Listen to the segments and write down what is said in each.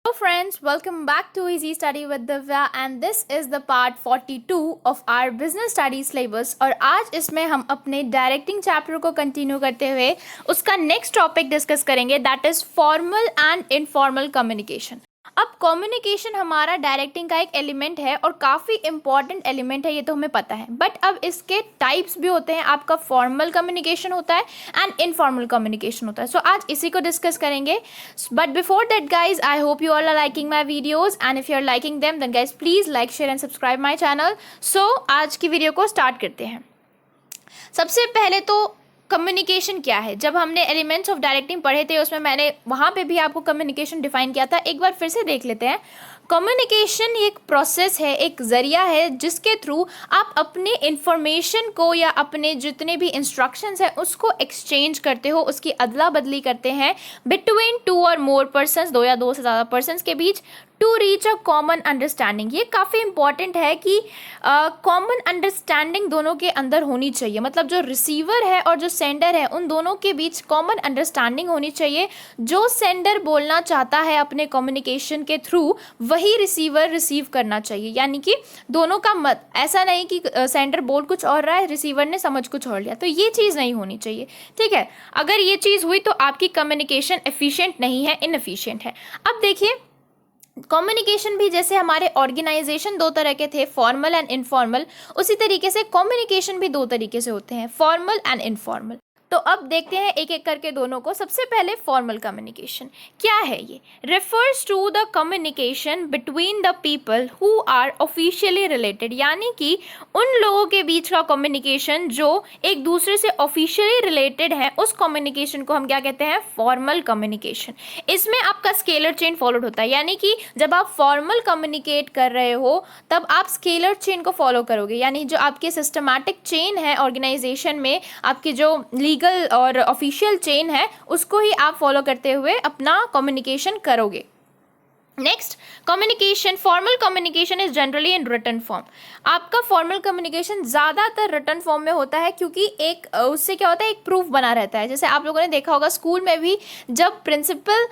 Hello friends, welcome back to Easy Study with Divya and this is the part 42 of our business study syllabus और आज इसमें हम अपने directing chapter को continue करते हुए उसका नेक्स्ट टॉपिक डिस्कस करेंगे that is formal and informal communication. अब कम्युनिकेशन हमारा डायरेक्टिंग का एक एलिमेंट है और काफ़ी इंपॉर्टेंट एलिमेंट है, ये तो हमें पता है, बट अब इसके टाइप्स भी होते हैं। आपका फॉर्मल कम्युनिकेशन होता है एंड इनफॉर्मल कम्युनिकेशन होता है। सो आज इसी को डिस्कस करेंगे, but before that guys I hope you all are liking my videos and if you are liking them then guys please like share and subscribe my channel. So आज की video को start करते हैं। सबसे पहले तो communication क्या है। जब हमने एलिमेंट्स ऑफ डायरेक्टिंग पढ़े थे उसमें मैंने वहाँ पे भी आपको कम्युनिकेशन डिफाइन किया था। एक बार फिर से देख लेते हैं। कम्युनिकेशन एक प्रोसेस है, एक ज़रिया है जिसके थ्रू आप अपने इंफॉर्मेशन को या अपने जितने भी इंस्ट्रक्शंस हैं उसको एक्सचेंज करते हो, उसकी अदला बदली करते हैं बिटवीन टू और मोर पर्सन्स, दो या दो से ज़्यादा पर्सन्स के बीच, to reach a common understanding. ये काफ़ी इंपॉर्टेंट है कि कॉमन अंडरस्टैंडिंग दोनों के अंदर होनी चाहिए, मतलब जो रिसीवर है और जो सेंडर है उन दोनों के बीच कॉमन अंडरस्टैंडिंग होनी चाहिए। जो सेंडर बोलना चाहता है अपने कम्युनिकेशन के थ्रू वही रिसीवर रिसीव करना चाहिए, यानी कि दोनों का मत ऐसा नहीं कि सेंडर बोल कुछ और रहा है, रिसीवर ने समझ कुछ और लिया, तो ये चीज़ नहीं होनी चाहिए। ठीक है, अगर ये चीज़ हुई तो आपकी कम्युनिकेशन एफिशिएंट नहीं है, इनएफिशिएंट है। अब देखिए, कम्युनिकेशन भी जैसे हमारे ऑर्गेनाइजेशन दो तरह के थे, फॉर्मल एंड इनफॉर्मल, उसी तरीके से कम्युनिकेशन भी दो तरीके से होते हैं, फॉर्मल एंड इनफॉर्मल। तो अब देखते हैं एक एक करके दोनों को। सबसे पहले फॉर्मल कम्युनिकेशन क्या है। ये refers to the communication between the people who are officially related, यानी कि उन लोगों के बीच का कम्युनिकेशन जो एक दूसरे से ऑफिशियली रिलेटेड है, उस कम्युनिकेशन को हम क्या कहते हैं, फॉर्मल कम्युनिकेशन। इसमें आपका स्केलर चेन फॉलोड होता है, यानी कि जब आप फॉर्मल कम्युनिकेट कर रहे हो तब आप स्केलर चेन को फॉलो करोगे, यानी जो आपकी सिस्टमैटिक चेन है ऑर्गेनाइजेशन में, आपकी जो लीगल और ऑफिशियल चेन है उसको ही आप फॉलो करते हुए अपना कम्युनिकेशन करोगे। Next, communication, formal communication is generally in written form. आपका फॉर्मल कम्युनिकेशन ज़्यादातर रिटन फॉर्म में होता है, क्योंकि एक उससे क्या होता है, एक प्रूफ बना रहता है। जैसे आप लोगों ने देखा होगा स्कूल में भी जब प्रिंसिपल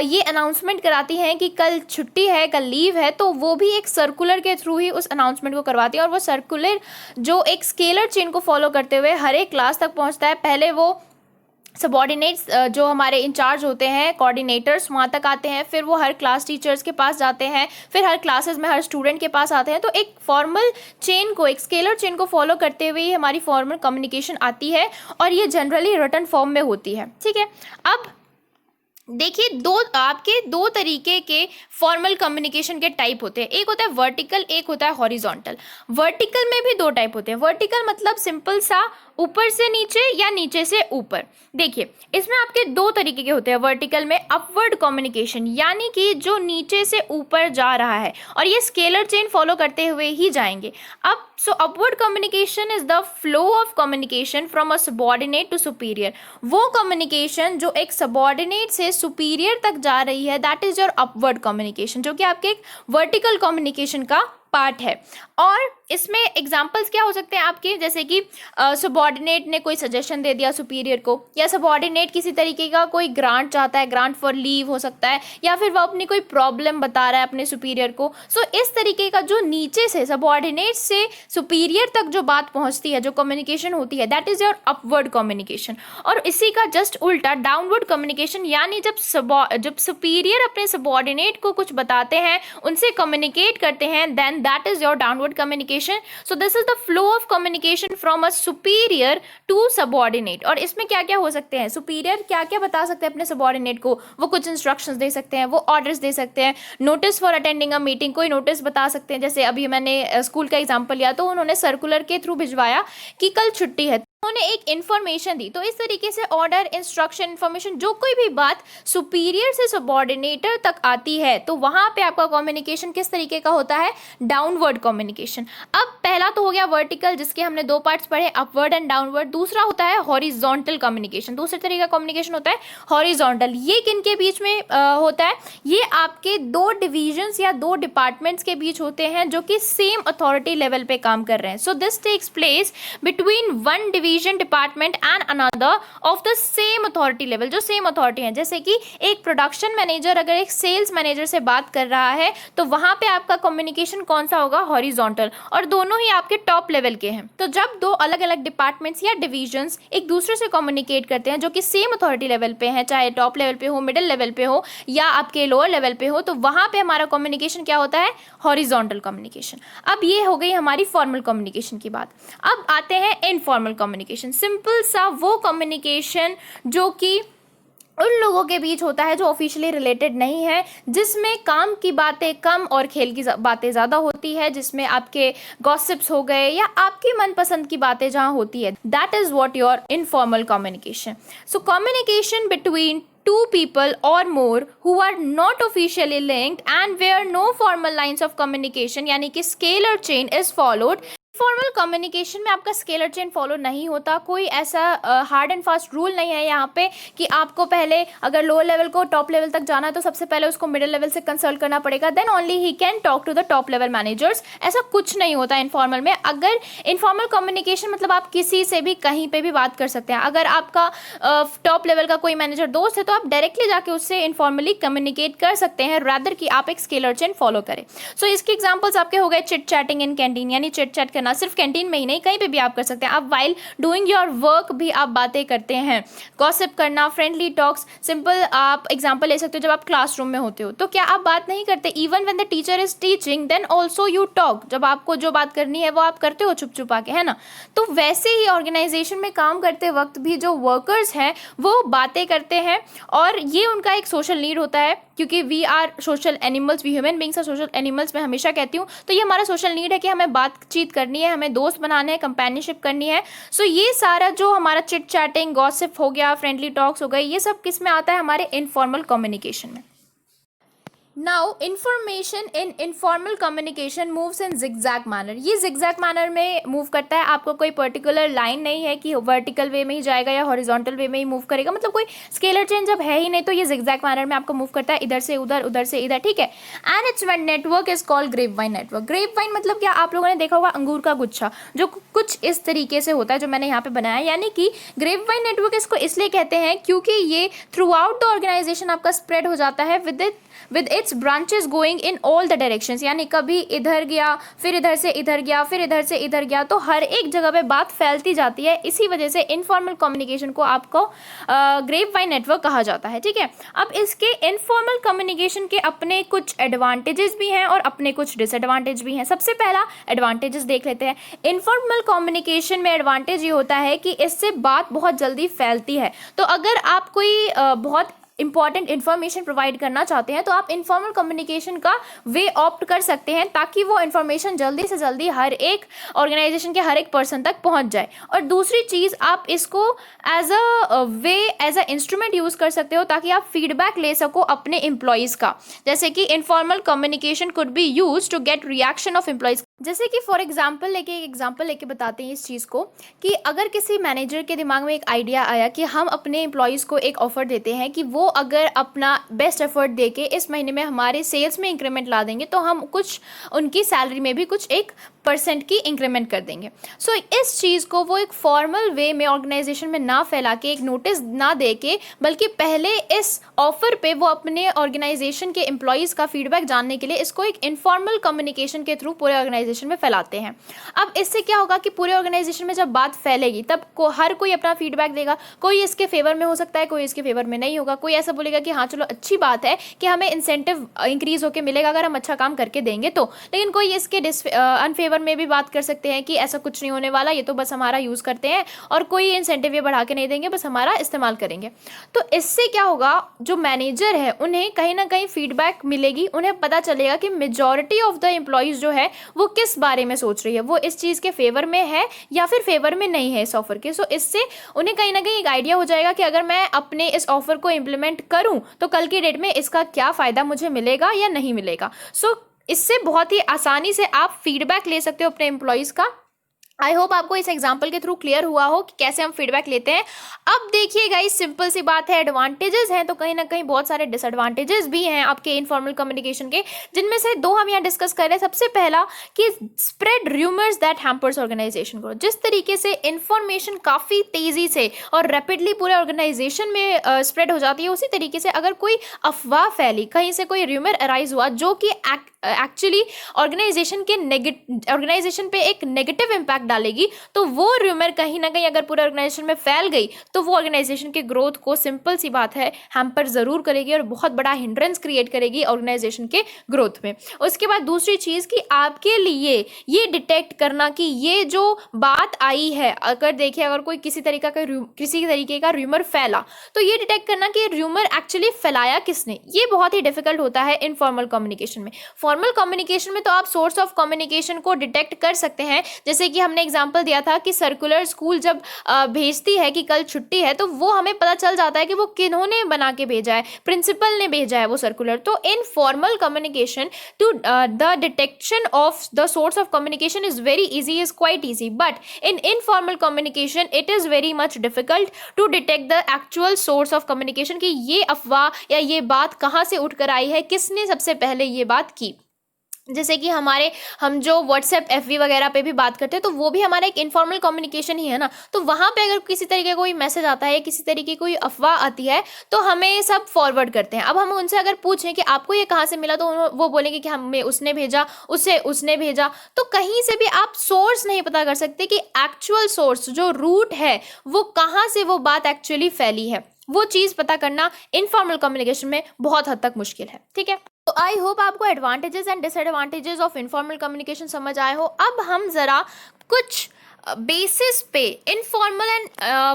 ये अनाउंसमेंट कराती हैं कि कल छुट्टी है, कल लीव है, तो वो भी एक सर्कुलर के थ्रू ही उस अनाउंसमेंट को करवाती है और वो सर्कुलर जो एक स्केलर चेन को फॉलो करते हुए हर एक क्लास तक पहुँचता है। पहले वो सबॉर्डिनेट्स जो हमारे इंचार्ज होते हैं, कोऑर्डिनेटर्स, वहाँ तक आते हैं, फिर वो हर क्लास टीचर्स के पास जाते हैं, फिर हर क्लासेस में हर स्टूडेंट के पास आते हैं। तो एक फॉर्मल चेन को, एक स्केलर चेन को फॉलो करते हुए ही हमारी फॉर्मल कम्युनिकेशन आती है और ये जनरली रिटन फॉर्म में होती है। ठीक है, अब देखिए, आपके दो तरीके के फॉर्मल कम्युनिकेशन के टाइप होते हैं। एक होता है वर्टिकल, एक होता है हॉरिजॉन्टल। वर्टिकल में भी दो टाइप होते हैं। वर्टिकल मतलब सिंपल सा ऊपर से नीचे या नीचे से ऊपर। देखिए, इसमें आपके दो तरीके के होते हैं। वर्टिकल में अपवर्ड कम्युनिकेशन, यानी कि जो नीचे से ऊपर जा रहा है और ये स्केलर चेन फॉलो करते हुए ही जाएंगे। अब so upward communication is the flow of communication from a subordinate to superior. वो कम्युनिकेशन जो एक सबॉर्डिनेट से सुपीरियर तक जा रही है, that is your upward communication, जो कि आपके एक वर्टिकल कम्युनिकेशन का पार्ट है। और इसमें एग्जाम्पल्स क्या हो सकते हैं आपके, जैसे कि सबॉर्डिनेट ने कोई सजेशन दे दिया सुपीरियर को, या सबॉर्डिनेट किसी तरीके का कोई ग्रांट चाहता है, ग्रांट फॉर लीव हो सकता है, या फिर वो अपनी कोई प्रॉब्लम बता रहा है अपने सुपीरियर को। सो इस तरीके का जो नीचे से सबॉर्डिनेट से सुपीरियर तक जो बात पहुंचती है, जो कम्युनिकेशन होती है, that is your upward communication. और इसी का जस्ट उल्टा डाउनवर्ड कम्युनिकेशन, यानी जब सुपीरियर अपने सबॉर्डिनेट को कुछ बताते हैं, उनसे कम्युनिकेट करते हैं, then that is your downward communication. So this is the flow of communication from a superior to subordinate. और इसमें क्या क्या हो सकते हैं, सुपीरियर क्या क्या बता सकते हैं अपने सबॉर्डिनेट को, वो कुछ इंस्ट्रक्शंस दे सकते हैं, वो ऑर्डर्स दे सकते हैं, notice for attending a meeting, कोई नोटिस बता सकते हैं। जैसे अभी मैंने स्कूल का एग्जांपल लिया, तो उन्होंने सर्कुलर के थ्रू भिजवाया कि कल छुट्टी है, उन्होंने एक इन्फॉर्मेशन दी। तो इस तरीके से ऑर्डर, इंस्ट्रक्शन, इन्फॉर्मेशन, जो कोई भी बात सुपीरियर से सबॉर्डिनेटर तक आती है, तो वहाँ पे आपका कम्युनिकेशन किस तरीके का होता है, डाउनवर्ड कम्युनिकेशन। अब पहला तो हो गया वर्टिकल, जिसके हमने दो पार्ट्स पढ़े, अपवर्ड एंड डाउनवर्ड। दूसरा होता है हॉरिजॉन्टल कम्युनिकेशन। दूसरे तरीके का कम्युनिकेशन होता है हॉरिजॉन्टल। ये किन के बीच में होता है, ये आपके दो डिविजन्स या दो डिपार्टमेंट्स के बीच होते हैं जो कि सेम अथॉरिटी लेवल पे काम कर रहे हैं। So this takes place between one division division, department and another of the same authority level, जो सेम अथॉरिटी है। जैसे कि एक प्रोडक्शन मैनेजर अगर एक सेल्स मैनेजर से बात कर रहा है तो वहां पे आपका कम्युनिकेशन कौन सा होगा, हॉरिजॉन्टल, और दोनों ही आपके टॉप लेवल के हैं। तो जब दो अलग अलग डिपार्टमेंट्स या डिविजन्स एक दूसरे से कम्युनिकेट करते हैं जो कि सेम अथॉरिटी लेवल पे हैं, चाहे टॉप लेवल पे हो, मिडिल लेवल पे हो या आपके लोअर लेवल पे हो, तो वहां पे हमारा कम्युनिकेशन क्या होता है, हॉरिजॉन्टल कम्युनिकेशन। अब ये हो गई हमारी फॉर्मल कम्युनिकेशन की बात। अब आते हैं इनफॉर्मल कम्युनिकेशन। सिंपल सा वो कम्युनिकेशन जो कि उन लोगों के बीच होता है जो ऑफिशियली रिलेटेड नहीं है, जिसमें काम की बातें कम और खेल की बातें ज़्यादा होती है, जिसमें आपके गॉसिप्स हो गए या आपकी मनपसंद की बातें जहाँ होती है, that is what your informal communication. So communication between two people or more who are not officially linked and where no formal lines of communication यानी कि scalar chain is followed। Formal communication में आपका scalar chain follow नहीं होता, कोई ऐसा hard and fast rule नहीं है यहाँ पे कि आपको पहले अगर लो लेवल को टॉप लेवल तक जाना है तो सबसे पहले उसको मिडिल लेवल से कंसल्ट करना पड़ेगा, then only he can talk to the top level managers. ऐसा कुछ नहीं होता इनफॉर्मल में। अगर इनफॉर्मल कम्युनिकेशन मतलब आप किसी से भी कहीं पे भी बात कर सकते हैं। अगर आपका टॉप लेवल का कोई मैनेजर दोस्त है तो आप डायरेक्टली जाके उससे इनफॉर्मली कम्युनिकेट कर सकते हैं, रादर कि आप एक स्केलर चेन फॉलो करें। सो इसके एग्जाम्पल्स आपके हो गए चिट चैटिंग इन कैंटीन, यानी चिट चैट करना सिर्फ कैंटीन में ही नहीं, कहीं पे भी आप कर सकते हैं। आप वाइल डूइंग योर वर्क भी आप बातें करते हैं। गॉसिप करना, फ्रेंडली टॉक्स, सिंपल आप एग्जांपल ले सकते हो। जब आप क्लासरूम में होते हो तो क्या आप बात नहीं करते, even when the teacher is teaching then also you talk. जब आपको जो बात करनी है वो आप करते हो चुप चुपा के, है ना। तो वैसे ही ऑर्गेनाइजेशन में काम करते वक्त भी जो वर्कर्स हैं वो बातें करते हैं, और ये उनका एक सोशल नीड होता है, क्योंकि we are social animals, we human beings are social animals, मैं हमेशा कहती हूँ। तो ये हमारा सोशल नीड है कि हमें बातचीत करनी है, हमें दोस्त बनाने हैं, कंपेनियनशिप करनी है। सो ये सारा जो हमारा चिट चैटिंग, गॉसिप हो गया, फ्रेंडली टॉक्स हो गए, ये सब किस में आता है, हमारे इनफॉर्मल कम्युनिकेशन में। Now information in informal communication moves in zigzag manner. ये जिगजैग मैनर में मूव करता है। आपको कोई पर्टिकुलर लाइन नहीं है कि वर्टिकल वे में ही जाएगा या हॉरिजॉन्टल वे में ही मूव करेगा, मतलब कोई स्केलर चेन जब है ही नहीं तो ये जिगजैग मैनर में आपको मूव करता है, इधर से उधर, उधर से इधर, ठीक है। And its network is called grape vine network. Grape vine मतलब क्या, आप लोगों ने देखा होगा अंगूर का गुच्छा, जो कुछ इस तरीके से होता है, जो मैंने यहाँ पे बनाया। यानी कि ग्रेप वाइन नेटवर्क इसको इसलिए कहते हैं क्योंकि ये थ्रू आउट द ऑर्गेनाइजेशन आपका स्प्रेड हो जाता है with its branches going in all the directions. यानी कभी इधर गया, फिर इधर से इधर गया, फिर इधर से इधर गया, तो हर एक जगह पे बात फैलती जाती है। इसी वजह से इनफॉर्मल कम्युनिकेशन को आपको ग्रेप वाइन नेटवर्क कहा जाता है, ठीक है। अब इसके इनफॉर्मल कम्युनिकेशन के अपने कुछ एडवांटेजेस भी हैं और अपने कुछ डिसएडवांटेज भी हैं। सबसे पहला एडवांटेजेस देख लेते हैं। इनफॉर्मल कम्युनिकेशन में एडवांटेज ये होता है कि इससे बात बहुत जल्दी फैलती है। तो अगर आप कोई बहुत इंपॉर्टेंट इन्फॉर्मेशन प्रोवाइड करना चाहते हैं तो आप इनफॉर्मल कम्युनिकेशन का वे ऑप्ट कर सकते हैं, ताकि वो इन्फॉर्मेशन जल्दी से जल्दी हर एक ऑर्गेनाइजेशन के हर एक पर्सन तक पहुंच जाए। और दूसरी चीज़, आप इसको एज अ इंस्ट्रूमेंट यूज़ कर सकते हो ताकि आप फीडबैक ले सको अपने एम्प्लॉयज़ का। जैसे कि informal communication could be use to get reaction of employees. जैसे कि फॉर एग्जाम्पल एक एग्जाम्पल लेके बताते हैं इस चीज़ को, कि अगर किसी मैनेजर के दिमाग में एक आइडिया आया कि हम अपने एम्प्लॉयज़ को एक ऑफर देते हैं कि वो अगर अपना बेस्ट एफर्ट दे के इस महीने में हमारे सेल्स में इंक्रीमेंट ला देंगे तो हम कुछ उनकी सैलरी में भी कुछ 1% की इंक्रीमेंट कर देंगे। सो इस चीज़ को वो एक फॉर्मल वे में ऑर्गेनाइजेशन में ना फैला के, एक नोटिस ना दे के, बल्कि पहले इस ऑफर पे वो अपने ऑर्गेनाइजेशन के एम्प्लॉयज़ का फीडबैक जानने के लिए इसको एक इनफॉर्मल कम्युनिकेशन के थ्रू पूरे ऑर्गेनाइजेशन में फैलाते हैं। अब इससे क्या होगा कि पूरे ऑर्गेनाइजेशन में जब बात फैलेगी तब हर कोई अपना फीडबैक देगा। कोई इसके फेवर में हो सकता है, कोई इसके फेवर में नहीं होगा। कोई ऐसा बोलेगा कि हाँ चलो अच्छी बात है कि हमें इंसेंटिव इंक्रीज होकर मिलेगा अगर हम अच्छा काम करके देंगे तो, लेकिन कोई इसके अनफेवर में भी बात कर सकते हैं कि ऐसा कुछ नहीं होने वाला, ये तो बस हमारा यूज़ करते हैं और कोई इंसेंटिव ये बढ़ा के नहीं देंगे, बस हमारा इस्तेमाल करेंगे। तो इससे क्या होगा, जो मैनेजर है उन्हें कहीं ना कहीं फीडबैक मिलेगी, उन्हें पता चलेगा कि मेजॉरिटी ऑफ द एम्प्लॉयज़ जो है वो किस बारे में सोच रही है, वो इस चीज़ के फेवर में है या फिर फेवर में नहीं है इस ऑफर के। सो इससे उन्हें कहीं ना कहीं एक आइडिया हो जाएगा कि अगर मैं अपने इस ऑफर को इम्प्लीमेंट करूं तो कल की डेट में इसका क्या फ़ायदा मुझे मिलेगा या नहीं मिलेगा। सो इससे बहुत ही आसानी से आप फीडबैक ले सकते हो अपने एम्प्लॉयज़ का, आई होप आपको इस एग्जाम्पल के थ्रू क्लियर हुआ हो कि कैसे हम फीडबैक लेते हैं। अब देखिए गाइस, सिंपल सी बात है, एडवांटेजेस हैं तो कहीं ना कहीं बहुत सारे डिसएडवांटेजेस भी हैं आपके इनफॉर्मल कम्युनिकेशन के, जिनमें से दो हम यहाँ डिस्कस कर रहे हैं। सबसे पहला कि spread rumours that hampers organisation को। जिस तरीके से इंफॉर्मेशन काफ़ी तेज़ी से और रैपिडली पूरे ऑर्गेनाइजेशन में स्प्रेड हो जाती है, उसी तरीके से अगर कोई अफवाह फैली, कहीं से कोई र्यूमर अराइज हुआ जो कि एक्चुअली ऑर्गेनाइजेशन पे एक नेगेटिव इम्पैक्ट डालेगी, तो वो र्यूमर कहीं ना कहीं अगर पूरे ऑर्गेनाइजेशन में फैल गई तो वो ऑर्गेनाइजेशन के ग्रोथ को, सिंपल सी बात है, हैम्पर जरूर करेगी और बहुत बड़ा हिंड्रेंस क्रिएट करेगी ऑर्गेनाइजेशन के ग्रोथ में। उसके बाद दूसरी चीज़ कि आपके लिए ये डिटेक्ट करना कि ये जो बात आई है, अगर देखिए अगर कोई किसी तरीके का र्यूमर फैला, तो ये डिटेक्ट करना कि र्यूमर एक्चुअली फैलाया किसने, ये बहुत ही डिफिकल्ट होता है इनफॉर्मल कम्युनिकेशन में। फॉर्मल कम्युनिकेशन में तो आप सोर्स ऑफ कम्युनिकेशन को डिटेक्ट कर सकते हैं, जैसे कि हमने एग्जांपल दिया था कि सर्कुलर स्कूल जब भेजती है कि कल छुट्टी है, तो वो हमें पता चल जाता है कि वो किन्होंने बना के भेजा है, प्रिंसिपल ने भेजा है वो सर्कुलर। तो in formal communication to the detection of the source of communication is very easy, is quite easy, but in informal communication it is very much difficult to detect the actual source of communication कि ये अफवाह या ये बात कहाँ से उठकर आई है, किसने सबसे पहले ये बात की। जैसे कि हम जो व्हाट्सएप एफबी वगैरह पे भी बात करते हैं, तो वो भी हमारा एक इनफॉर्मल कम्युनिकेशन ही है ना। तो वहाँ पे अगर किसी तरीके का कोई मैसेज आता है या किसी तरीके की कोई अफवाह आती है, तो हमें सब फॉरवर्ड करते हैं। अब हम उनसे अगर पूछें कि आपको ये कहाँ से मिला, तो वो बोलेंगे कि हमें उसने भेजा, उसने भेजा। तो कहीं से भी आप सोर्स नहीं पता कर सकते कि एक्चुअल सोर्स जो रूट है वो कहाँ से वो बात एक्चुअली फैली है। वो चीज़ पता करना इनफॉर्मल कम्युनिकेशन में बहुत हद तक मुश्किल है। ठीक है, तो आई होप आपको advantages and disadvantages of informal communication समझ आए हो। अब हम ज़रा कुछ बेसिस पे इनफॉर्मल एंड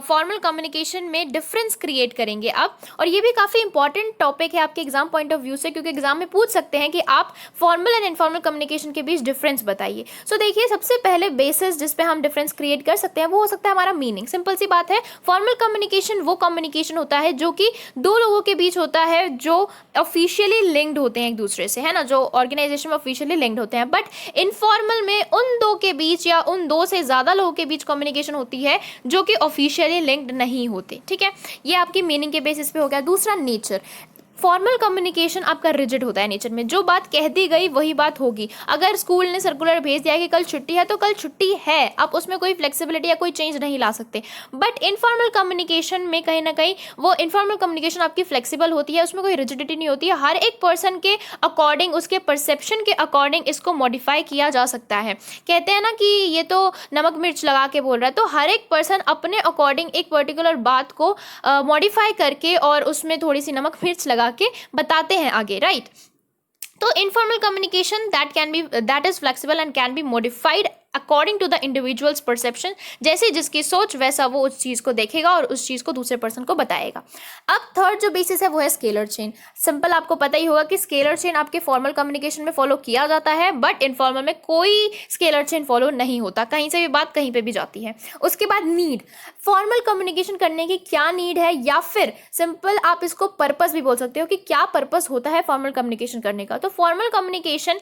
फॉर्मल कम्युनिकेशन में डिफरेंस क्रिएट करेंगे अब, और ये भी काफ़ी इंपॉर्टेंट टॉपिक है आपके एग्जाम पॉइंट ऑफ व्यू से, क्योंकि एग्जाम में पूछ सकते हैं कि आप फॉर्मल एंड इनफॉर्मल कम्युनिकेशन के बीच डिफरेंस बताइए। सो देखिए, सबसे पहले बेसिस जिस पे हम डिफरेंस क्रिएट कर सकते हैं वो हो सकता है हमारा मीनिंग। सिंपल सी बात है, फॉर्मल कम्युनिकेशन वो कम्युनिकेशन होता है जो कि दो लोगों के बीच होता है जो ऑफिशियली लिंक्ड होते हैं एक दूसरे से, है ना, जो ऑर्गेनाइजेशन में ऑफिशियली लिंक्ड होते हैं। बट इनफॉर्मल में उन दो के बीच या उन दो से ज़्यादा लोगों के बीच कम्युनिकेशन होती है जो कि ऑफिशियली लिंक्ड नहीं होते। ठीक है, ये आपकी मीनिंग के बेसिस पे हो गया। दूसरा, नेचर। फॉर्मल कम्युनिकेशन आपका रिजिड होता है नेचर में, जो बात कह दी गई वही बात होगी। अगर स्कूल ने सर्कुलर भेज दिया कि कल छुट्टी है, तो कल छुट्टी है, आप उसमें कोई फ्लेक्सिबिलिटी या कोई चेंज नहीं ला सकते। बट इनफॉर्मल कम्युनिकेशन में कहीं ना कहीं वो इनफॉर्मल कम्युनिकेशन आपकी फ्लेक्सिबल होती है, उसमें कोई रिजिडिटी नहीं होती है। हर एक पर्सन के अकॉर्डिंग, उसके परसेप्शन के अकॉर्डिंग इसको मॉडिफाई किया जा सकता है। कहते हैं ना कि ये तो नमक मिर्च लगा के बोल रहा है, तो हर एक पर्सन अपने अकॉर्डिंग एक पर्टिकुलर बात को मॉडिफाई करके और उसमें थोड़ी सी नमक मिर्च लगा के बताते हैं आगे, राइट। तो informal communication that is flexible and can be modified according to the individuals perception. जैसे जिसकी सोच वैसा वो उस चीज़ को देखेगा और उस चीज़ को दूसरे पर्सन को बताएगा। अब थर्ड जो बेसिस है वो है स्केलर चेन। सिंपल, आपको पता ही होगा कि स्केलर चेन आपके फॉर्मल कम्युनिकेशन में फॉलो किया जाता है, बट इनफॉर्मल में कोई स्केलर चेन फॉलो नहीं होता, कहीं से भी बात कहीं पे भी जाती है। उसके बाद नीड। फॉर्मल कम्युनिकेशन करने की क्या नीड है, या फिर सिंपल आप इसको पर्पस भी बोल सकते हो कि क्या पर्पस होता है फॉर्मल कम्युनिकेशन करने का। तो फॉर्मल कम्युनिकेशन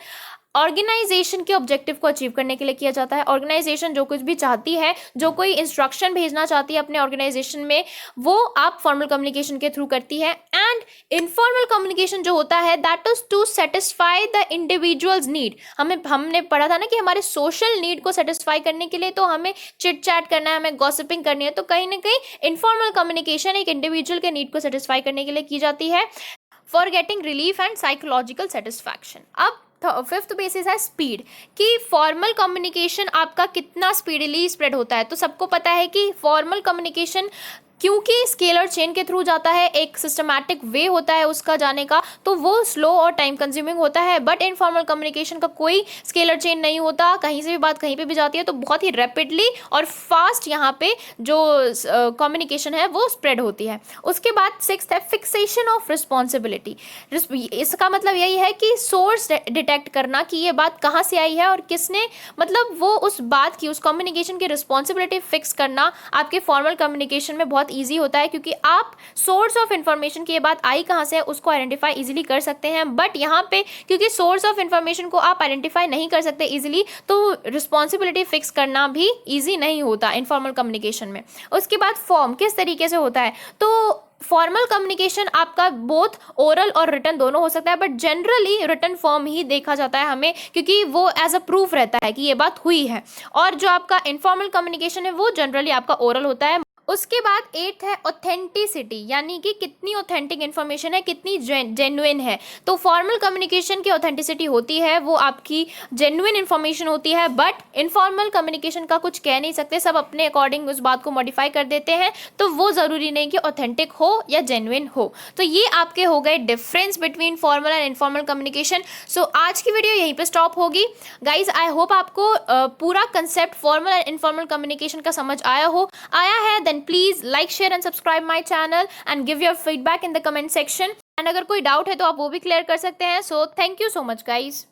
ऑर्गेनाइजेशन के ऑब्जेक्टिव को अचीव करने के लिए किया जाता है। ऑर्गेनाइजेशन जो कुछ भी चाहती है, जो कोई इंस्ट्रक्शन भेजना चाहती है अपने ऑर्गेनाइजेशन में, वो आप फॉर्मल कम्युनिकेशन के थ्रू करती है। एंड इनफॉर्मल कम्युनिकेशन जो होता है that is to satisfy the individuals need. हमने पढ़ा था ना कि हमारे सोशल नीड को सेटिस्फाई करने के लिए तो हमें चिट चैट करना है, हमें गॉसिपिंग करनी है। तो कहीं ना कहीं इनफॉर्मल कम्युनिकेशन एक इंडिविजुअल के नीड को सेटिस्फाई करने के लिए की जाती है, for getting relief and psychological satisfaction. अब फिफ्थ बेसिस है स्पीड, कि फॉर्मल कम्युनिकेशन आपका कितना स्पीडली स्प्रेड होता है। तो सबको पता है कि फॉर्मल कम्युनिकेशन क्योंकि स्केलर चेन के थ्रू जाता है, एक सिस्टमैटिक वे होता है उसका जाने का, तो वो स्लो और टाइम कंज्यूमिंग होता है। बट इनफॉर्मल कम्युनिकेशन का कोई स्केलर चेन नहीं होता, कहीं से भी बात कहीं पे भी जाती है, तो बहुत ही रैपिडली और फास्ट यहाँ पे जो कम्युनिकेशन है वो स्प्रेड होती है। उसके बाद सिक्स्थ है फिक्सेशन ऑफ रिस्पॉन्सिबिलिटी। इसका मतलब यही है कि सोर्स डिटेक्ट करना कि ये बात कहाँ से आई है और किसने, मतलब वो उस बात की, उस कम्युनिकेशन की रिस्पॉन्सिबिलिटी फिक्स करना आपके फॉर्मल कम्युनिकेशन में बहुत बहुत ईजी होता है, क्योंकि आप सोर्स ऑफ इन्फॉर्मेशन की ये बात आई कहाँ से है उसको आइडेंटिफाई इजीली कर सकते हैं। बट यहाँ पे क्योंकि सोर्स ऑफ इन्फॉर्मेशन को आप आइडेंटिफाई नहीं कर सकते इजीली, तो रिस्पॉन्सिबिलिटी फिक्स करना भी ईजी नहीं होता इनफॉर्मल कम्युनिकेशन में। उसके बाद फॉर्म किस तरीके से होता है, तो फॉर्मल कम्युनिकेशन आपका बोथ ओरल और रिटन दोनों हो सकता है, बट जनरली रिटन फॉर्म ही देखा जाता है हमें, क्योंकि वो एज अ प्रूफ रहता है कि ये बात हुई है। और जो आपका इनफॉर्मल कम्युनिकेशन है वो जनरली आपका ओरल होता है। उसके बाद 8th है ऑथेंटिसिटी, यानी कि कितनी ऑथेंटिक इन्फॉर्मेशन है, कितनी जेन्युइन है। तो फॉर्मल कम्युनिकेशन की ऑथेंटिसिटी होती है, वो आपकी जेन्युइन इन्फॉर्मेशन होती है। बट इनफॉर्मल कम्युनिकेशन का कुछ कह नहीं सकते, सब अपने अकॉर्डिंग उस बात को मॉडिफाई कर देते हैं, तो वो ज़रूरी नहीं कि ऑथेंटिक हो या जेन्युइन हो। तो ये आपके हो गए difference between formal and informal communication. So आज की वीडियो यहीं पर स्टॉप होगी गाइज। आई होप आपको पूरा concept formal and informal communication का समझ आया है। Then please like, share and subscribe my channel and give your feedback in the comment section. And अगर कोई डाउट है तो आप वो भी क्लियर कर सकते हैं। So thank you so much guys.